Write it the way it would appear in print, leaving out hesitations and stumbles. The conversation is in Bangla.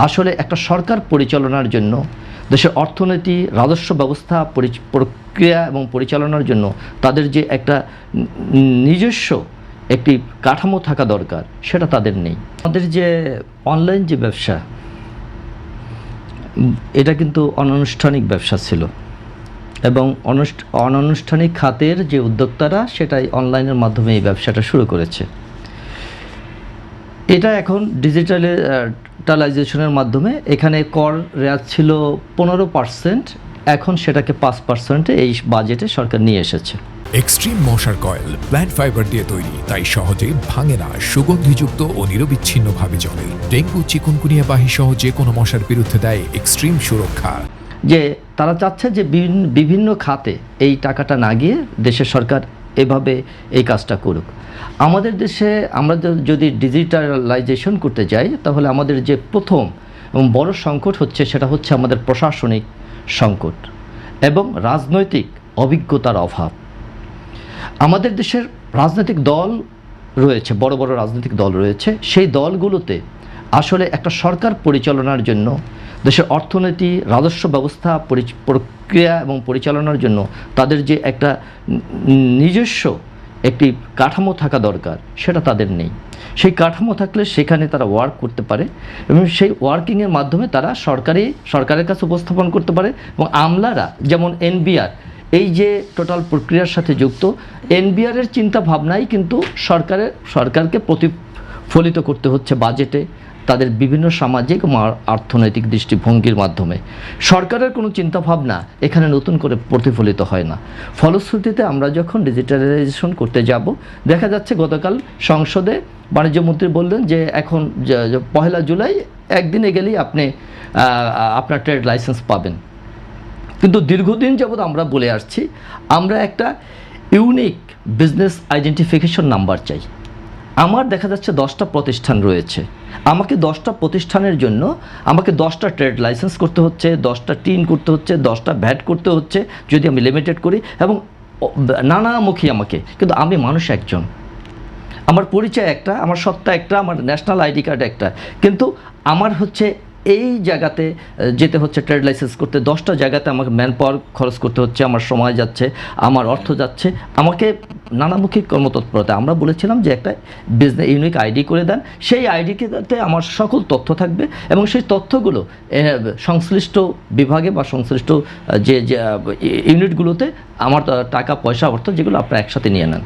আসলে একটা সরকার পরিচালনার জন্য দেশের অর্থনীতি, রাজস্ব ব্যবস্থা প্রক্রিয়া এবং পরিচালনার জন্য তাদের যে একটা নিজস্ব একটি কাঠামো থাকা দরকার, সেটা তাদের নেই। আমাদের যে অনলাইন যে ব্যবসা, এটা কিন্তু অনানুষ্ঠানিক ব্যবসা ছিল এবং অনানুষ্ঠানিক খাতের যে উদ্যোক্তারা সেটাই অনলাইনের মাধ্যমে এই ব্যবসাটা শুরু করেছে। এটা এখন ডিজিটালাইজেশনের মাধ্যমে এখানে কর রেয়াত ছিল 15%, এখন সেটাকে 5%-এ এই বাজেটে সরকার নিয়ে এসেছে। এক্সট্রিম মশার কয়েল প্ল্যান্ট ফাইবার দিয়ে তৈরি, তাই সহজে ভাঙে না, সুগন্ধিযুক্ত ও নিরবিচ্ছিন্নভাবে জ্বলে। ডেঙ্গু, চিকুনগুনিয়া বাহি সহ যে কোনো মশার বিরুদ্ধে দেয় এক্সট্রিম সুরক্ষা। যে তারা চাচ্ছে যে বিভিন্ন খাতে এই টাকাটা না গিয়ে দেশের সরকার এভাবে এই কাজটা করুক। আমাদের দেশে আমরা যদি ডিজিটালাইজেশন করতে যাই, তাহলে আমাদের যে প্রথম এবং বড় সংকট হচ্ছে সেটা হচ্ছে আমাদের প্রশাসনিক সংকট এবং রাজনৈতিক অভিজ্ঞতার অভাব। আমাদের দেশের রাজনৈতিক দল রয়েছে, বড় বড় রাজনৈতিক দল রয়েছে, সেই দলগুলোতে আসলে একটা সরকার পরিচালনার জন্য দেশের অর্থনীতি, রাজস্ব ব্যবস্থা প্রক্রিয়া এবং পরিচালনার জন্য তাদের যে একটা নিজস্ব একটি কাঠামো থাকা দরকার, সেটা তাদের নেই। সেই কাঠামো থাকলে সেখানে তারা ওয়ার্ক করতে পারে এবং সেই ওয়ার্কিংয়ের মাধ্যমে তারা সরকারের কাছে উপস্থাপন করতে পারে। এবং আমলারা যেমন এনবিআর, এই যে টোটাল প্রক্রিয়ার সাথে যুক্ত, এনবিআরের চিন্তা ভাবনাই কিন্তু সরকারকে প্রতিফলিত করতে হচ্ছে বাজেটে, তাদের বিভিন্ন সামাজিক ও অর্থনৈতিক দৃষ্টিভঙ্গির মাধ্যমে। সরকারের কোনো চিন্তাভাবনা এখানে নতুন করে প্রতিফলিত হয় না। ফলশ্রুতিতে আমরা যখন ডিজিটালাইজেশন করতে যাব, দেখা যাচ্ছে গতকাল সংসদে বাণিজ্যমন্ত্রী বললেন যে এখন 1 জুলাই একদিনে গেলেই আপনি আপনার ট্রেড লাইসেন্স পাবেন। কিন্তু দীর্ঘদিন যাবৎ আমরা বলে আসছি, আমরা একটা ইউনিক বিজনেস আইডেন্টিফিকেশন নাম্বার চাই। আমার দেখা যাচ্ছে 10টা প্রতিষ্ঠান রয়েছে, আমাকে 10টা প্রতিষ্ঠানের জন্য আমাকে 10টা ট্রেড লাইসেন্স করতে হচ্ছে, 10টা টিন করতে হচ্ছে, 10টা ভ্যাট করতে হচ্ছে যদি আমি লিমিটেড করি, এবং নানামুখী আমাকে। কিন্তু আমি মানুষ একজন, আমার পরিচয় একটা, আমার সত্তা একটা, আমার ন্যাশনাল আইডি কার্ড একটা, কিন্তু আমার হচ্ছে এই জায়গাতে যেতে হচ্ছে ট্রেড লাইসেন্স করতে, 10টা জায়গাতে আমাকে ম্যান পাওয়ার খরচ করতে হচ্ছে, আমার সময় যাচ্ছে, আমার অর্থ যাচ্ছে, আমাকে নানামুখী কর্মতৎপরতা। আমরা বলেছিলাম যে একটা বিজনেস ইউনিক আইডি করে দেন, সেই আইডিতে আমার সকল তথ্য থাকবে এবং সেই তথ্যগুলো সংশ্লিষ্ট বিভাগে বা সংশ্লিষ্ট যে ইউনিটগুলোতে আমার টাকা পয়সা অর্থ যেগুলো আপনারা একসাথে নিয়ে নেন।